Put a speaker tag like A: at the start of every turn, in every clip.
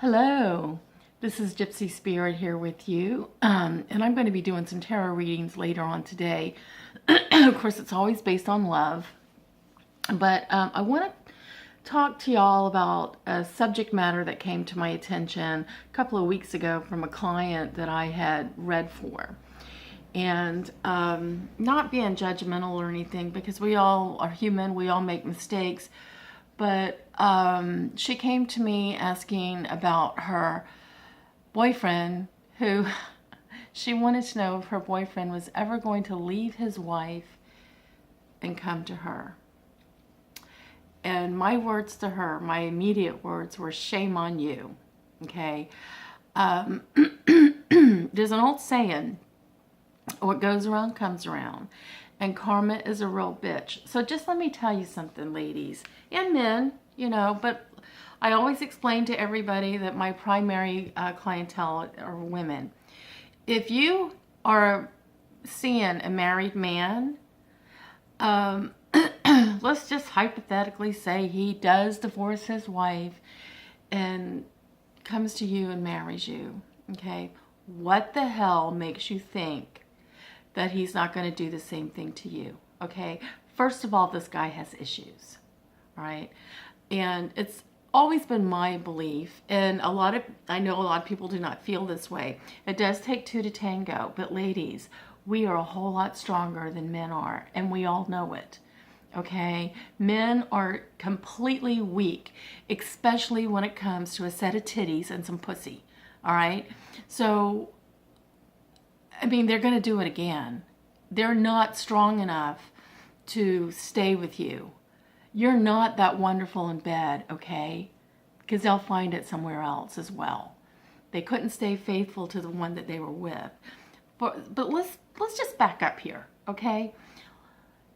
A: Hello, this is Gypsy Spirit here with you, and I'm going to be doing some tarot readings later on today. Of course, it's always based on love, but I want to talk to y'all about a subject matter that came to my attention a couple of weeks ago from a client that I had read for. And not being judgmental or anything, because we all are human, we all make mistakes. But she came to me asking about her boyfriend, who she wanted to know if her boyfriend was ever going to leave his wife and come to her. And my words to her, my immediate words were, shame on you, okay? There's an old saying, what goes around comes around. And karma is a real bitch. So just let me tell you something, ladies and men, but I always explain to everybody that my primary clientele are women. If you are seeing a married man, let's just hypothetically say he does divorce his wife and comes to you and marries you, okay? What the hell makes you think that he's not going to do the same thing to you, okay? First of all, this guy has issues, all right? And it's always been my belief, and I know a lot of people do not feel this way. It does take two to tango, but ladies, we are a whole lot stronger than men are, and we all know it, okay? Men are completely weak, especially when it comes to a set of titties and some pussy, all right? So they're going to do it again. They're not strong enough to stay with you. You're not that wonderful in bed, okay? Because they'll find it somewhere else as well. They couldn't stay faithful to the one that they were with. But let's just back up here, okay?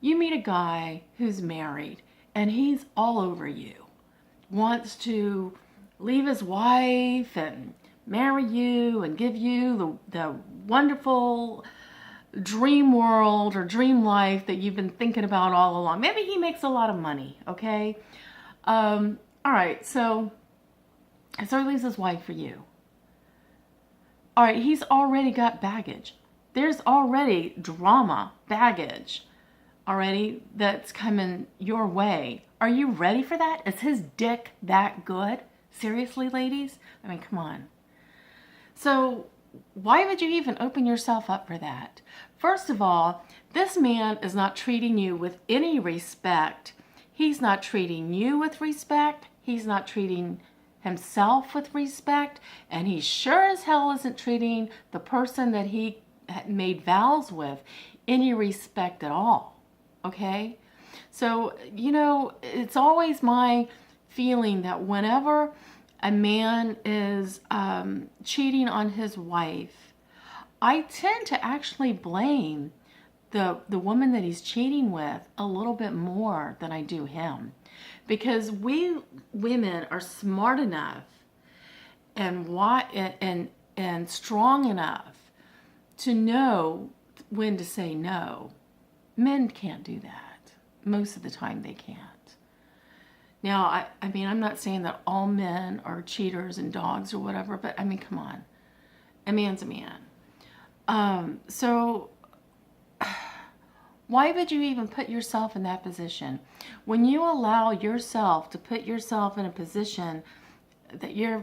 A: You meet a guy who's married, and he's all over you. Wants to leave his wife and marry you and give you the wonderful dream world or dream life that you've been thinking about all along. Maybe he makes a lot of money, okay? All right, so he leaves his wife for you. All right, he's already got baggage. There's already drama, baggage already that's coming your way. Are you ready for that? Is his dick that good? Seriously, ladies? Come on. So why would you even open yourself up for that? First of all, this man is not treating you with any respect. He's not treating you with respect. He's not treating himself with respect. And he sure as hell isn't treating the person that he made vows with any respect at all. Okay? So, it's always my feeling that whenever a man is cheating on his wife, I tend to actually blame the woman that he's cheating with a little bit more than I do him. Because we women are smart enough and strong enough to know when to say no. Men can't do that. Most of the time they can't. Now, I'm not saying that all men are cheaters and dogs or whatever, but come on. A man's a man. So why would you even put yourself in that position? When you allow yourself to put yourself in a position that you're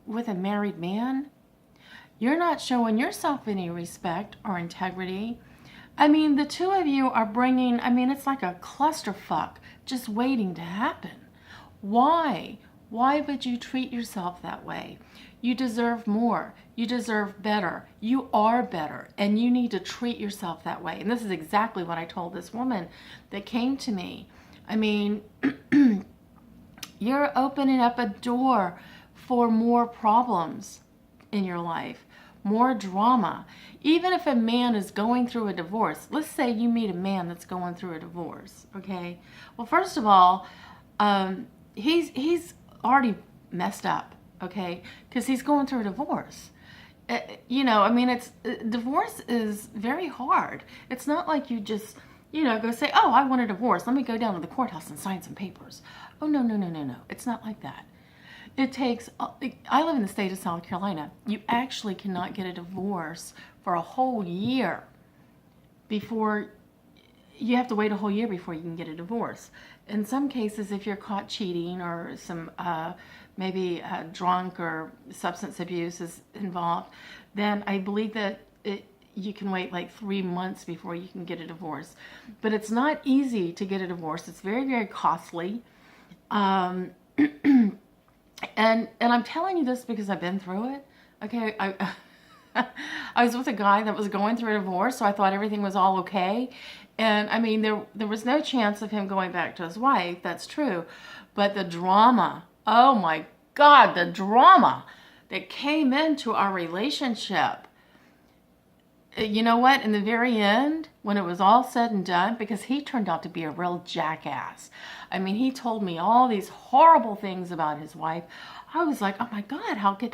A: with a married man, you're not showing yourself any respect or integrity. The two of you are bringing, it's like a clusterfuck just waiting to happen. Why? Why would you treat yourself that way? You deserve more. You deserve better. You are better, and you need to treat yourself that way. And this is exactly what I told this woman that came to me. You're opening up a door for more problems in your life, more drama. Even if a man is going through a divorce, let's say you meet a man that's going through a divorce, okay? Well, first of all, he's already messed up, okay? Because he's going through a divorce. Divorce is very hard. It's not like you just, go say, oh, I want a divorce. Let me go down to the courthouse and sign some papers. Oh, no. It's not like that. It takes, I live in the state of South Carolina. You actually cannot get a divorce for a whole year before, you have to wait a whole year before you can get a divorce. In some cases, if you're caught cheating or some maybe drunk or substance abuse is involved, then I believe that you can wait like 3 months before you can get a divorce. But it's not easy to get a divorce. It's very, very costly. Um, and I'm telling you this because I've been through it. Okay, I was with a guy that was going through a divorce, so I thought everything was all okay. And I mean, there was no chance of him going back to his wife. That's true. But the drama, oh my God, the drama that came into our relationship. You know what? In the very end, when it was all said and done, because he turned out to be a real jackass. I mean, he told me all these horrible things about his wife. I was like, oh my God, how could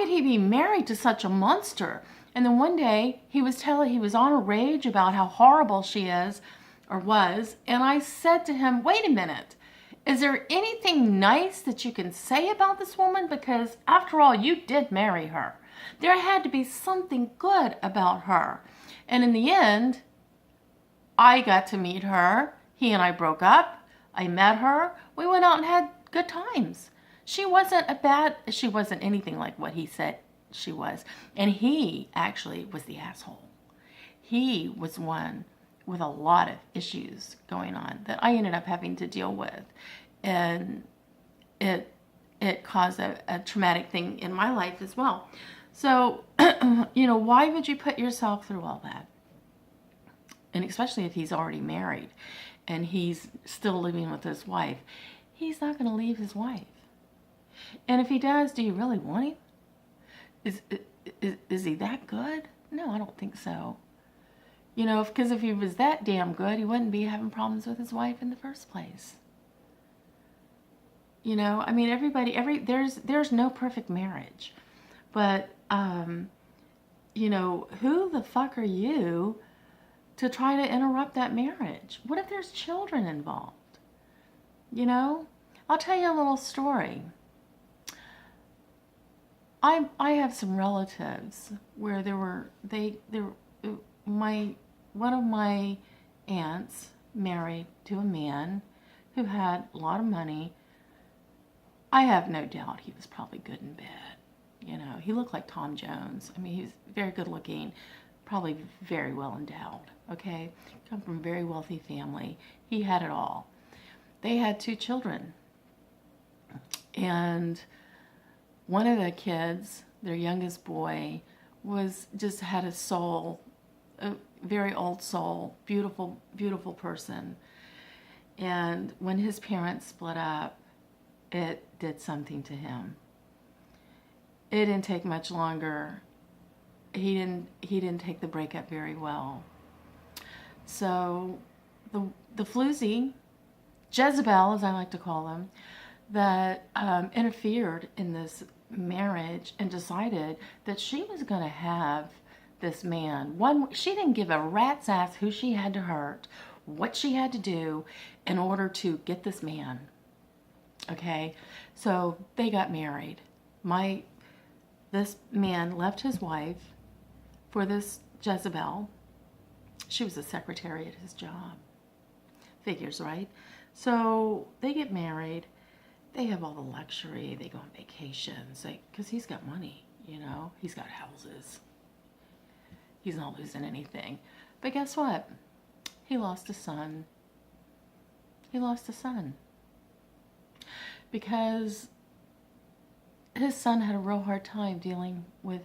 A: he be married to such a monster? And then one day he was on a rage about how horrible she is or was. And I said to him, wait a minute, is there anything nice that you can say about this woman? Because after all, you did marry her. There had to be something good about her. And in the end, I got to meet her. He and I broke up. I met her. We went out and had good times. She wasn't anything like what he said she was. And he actually was the asshole. He was one with a lot of issues going on that I ended up having to deal with. And it caused a traumatic thing in my life as well. So, why would you put yourself through all that? And especially if he's already married and he's still living with his wife. He's not going to leave his wife. And if he does, do you really want him? Is he that good? No, I don't think so. Because if he was that damn good, he wouldn't be having problems with his wife in the first place. I mean, there's no perfect marriage. But, who the fuck are you to try to interrupt that marriage? What if there's children involved? I'll tell you a little story. I have some relatives where one of my aunts married to a man who had a lot of money. I have no doubt he was probably good in bed. He looked like Tom Jones. I mean, he was very good looking, probably very well endowed, okay? Come from a very wealthy family. He had it all. They had 2 children. And one of the kids, their youngest boy, had a soul, a very old soul, beautiful, beautiful person. And when his parents split up, it did something to him. It didn't take much longer. He didn't take the breakup very well. So the floozy, Jezebel, as I like to call him, that interfered in this marriage and decided that she was going to have this man. She didn't give a rat's ass who she had to hurt, what she had to do in order to get this man. Okay, so they got married. This man left his wife for this Jezebel. She was a secretary at his job. Figures, right? So they get married. They have all the luxury. They go on vacations. Because he's got money, He's got houses. He's not losing anything. But guess what? He lost a son. Because his son had a real hard time dealing with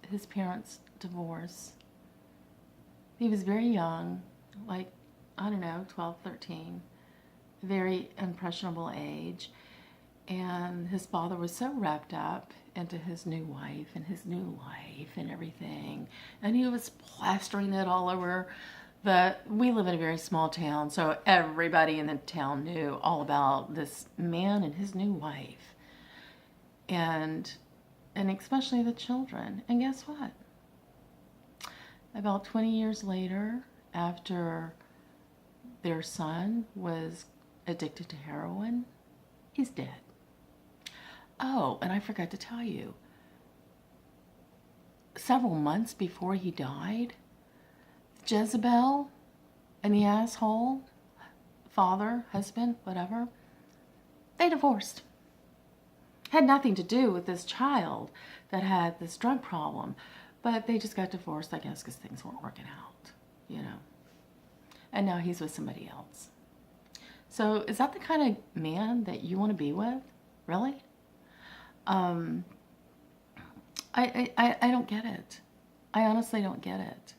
A: his parents' divorce. He was very young, like, 12, 13, very impressionable age. And his father was so wrapped up into his new wife and his new life and everything. And he was plastering it all over. We live in a very small town, so everybody in the town knew all about this man and his new wife. And especially the children. And guess what? About 20 years later, after their son was addicted to heroin, he's dead. Oh, and I forgot to tell you, several months before he died, Jezebel and the asshole, father, husband, whatever, they divorced. Had nothing to do with this child that had this drug problem, but they just got divorced, I guess, because things weren't working out, you know. And now he's with somebody else. So is that the kind of man that you want to be with? Really? I don't get it. I honestly don't get it.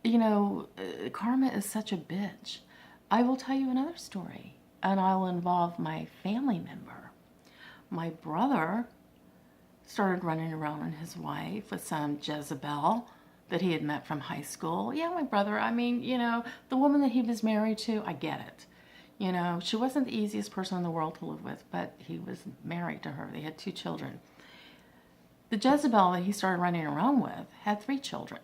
A: You know, karma is such a bitch. I will tell you another story, and I'll involve my family member. My brother started running around on his wife with some Jezebel that he had met from high school. Yeah, my brother, I mean, you know, the woman that he was married to, I get it. You know, she wasn't the easiest person in the world to live with, but he was married to her. They had 2 children. The Jezebel that he started running around with had 3 children.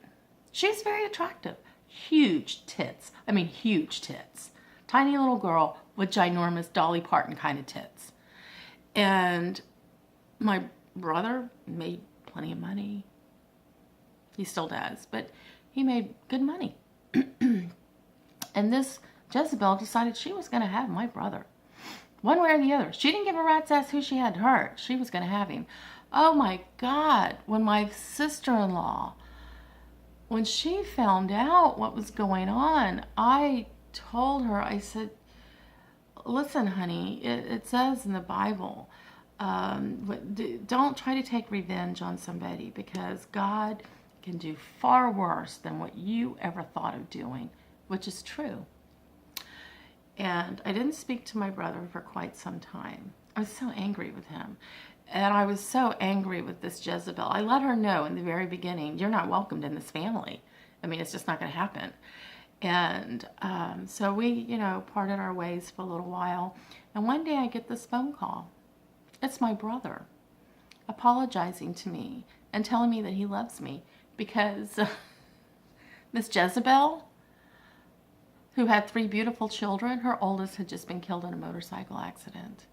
A: She's very attractive. Huge tits. I mean, huge tits. Tiny little girl with ginormous Dolly Parton kind of tits. And my brother made plenty of money. He still does, but he made good money. And this Jezebel decided she was going to have my brother. One way or the other. She didn't give a rat's ass who she had to hurt. She was going to have him. Oh my God. When my sister-in-law, when she found out what was going on, I told her, I said, listen, honey, it says in the Bible, don't try to take revenge on somebody, because God can do far worse than what you ever thought of doing, which is true. And I didn't speak to my brother for quite some time. I was so angry with him. And I was so angry with this Jezebel. I let her know in the very beginning, you're not welcomed in this family. I mean, it's just not going to happen. And so we, you know, parted our ways for a little while. And one day I get this phone call. It's my brother apologizing to me and telling me that he loves me because this Jezebel, who had 3 beautiful children, her oldest had just been killed in a motorcycle accident.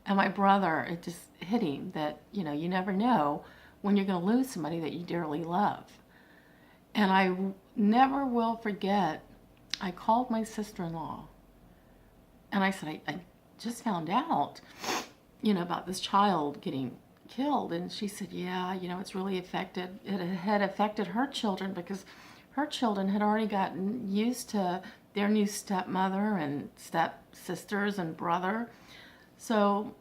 A: And my brother, it just hit him that, you know, you never know when you're going to lose somebody that you dearly love. And I never will forget, I called my sister-in-law and I said, I just found out, you know, about this child getting killed. And she said, yeah, you know, it's really affected, it had affected her children because her children had already gotten used to their new stepmother and stepsisters and brother. So,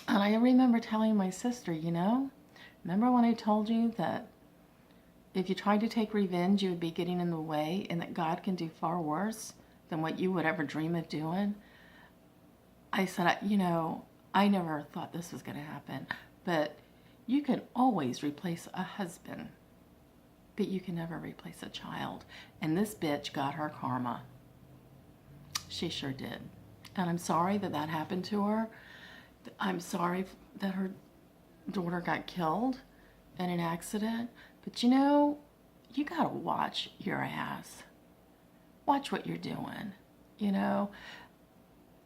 A: and I remember telling my sister, you know, remember when I told you that if you tried to take revenge, you would be getting in the way, and that God can do far worse than what you would ever dream of doing? I said, you know, I never thought this was going to happen, but you can always replace a husband, but you can never replace a child. And this bitch got her karma. She sure did. And I'm sorry that that happened to her. I'm sorry that her daughter got killed in an accident. But you know, you gotta watch your ass. Watch what you're doing, you know.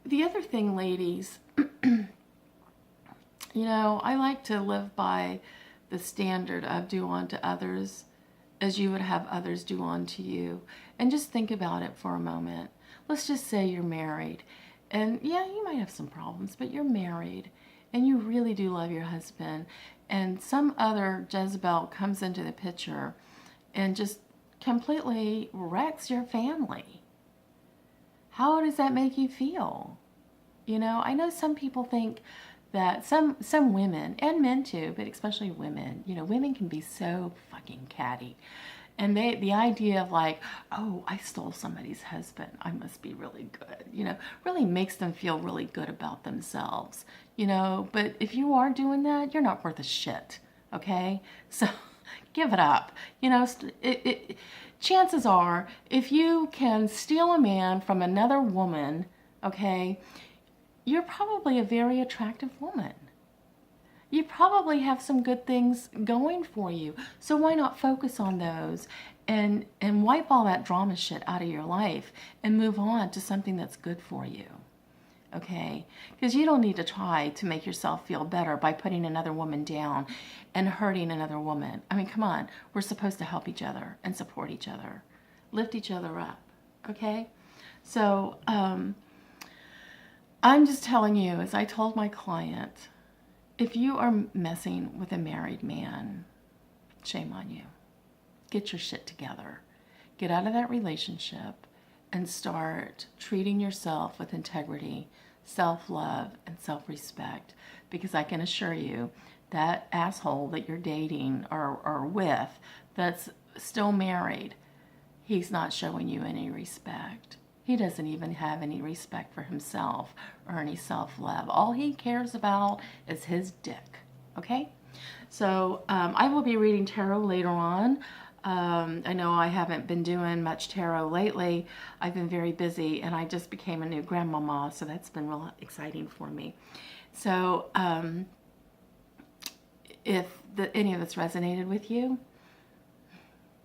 A: The other thing, ladies, you know, I like to live by the standard of do unto others as you would have others do unto you. And just think about it for a moment. Let's just say you're married. And yeah, you might have some problems, but you're married and you really do love your husband. And some other Jezebel comes into the picture and just completely wrecks your family. How does that make you feel? You know, I know some people think that some women, and men too, but especially women, you know, women can be so fucking catty. And the idea of like, oh, I stole somebody's husband, I must be really good, you know, really makes them feel really good about themselves, you know. But if you are doing that, you're not worth a shit, okay? So give it up. You know, chances are, if you can steal a man from another woman, okay, you're probably a very attractive woman. You probably have some good things going for you. So why not focus on those and wipe all that drama shit out of your life and move on to something that's good for you? okay? Because you don't need to try to make yourself feel better by putting another woman down and hurting another woman. I mean, come on. We're supposed to help each other and support each other, lift each other up, okay? So I'm just telling you, as I told my client, if you are messing with a married man, shame on you. Get your shit together. Get out of that relationship and start treating yourself with integrity, self-love, and self-respect. Because I can assure you, that asshole that you're dating or with that's still married, he's not showing you any respect. He doesn't even have any respect for himself or any self-love. All he cares about is his dick, okay? So I will be reading tarot later on. I know I haven't been doing much tarot lately. I've been very busy, and I just became a new grandmama, so that's been real exciting for me. So if any of this resonated with you,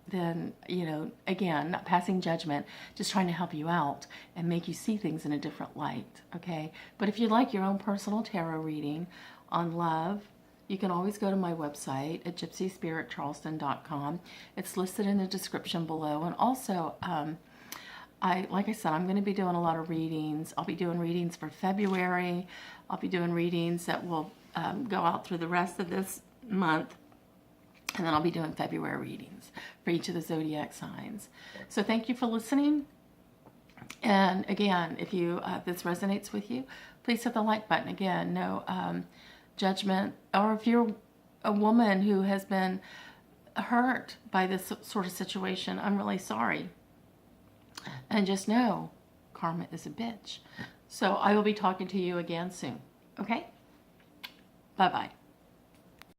A: then, you know, again, not passing judgment, just trying to help you out and make you see things in a different light, okay? But if you'd like your own personal tarot reading on love, you can always go to my website at gypsyspiriccharleston.com. It's listed in the description below. And also, like I said, I'm going to be doing a lot of readings. I'll be doing readings for February. I'll be doing readings that will go out through the rest of this month. And then I'll be doing February readings for each of the zodiac signs. So thank you for listening. And again, if this resonates with you, please hit the like button. Again, no judgment. Or if you're a woman who has been hurt by this sort of situation, I'm really sorry. And just know, karma is a bitch. So I will be talking to you again soon. Okay? Bye-bye.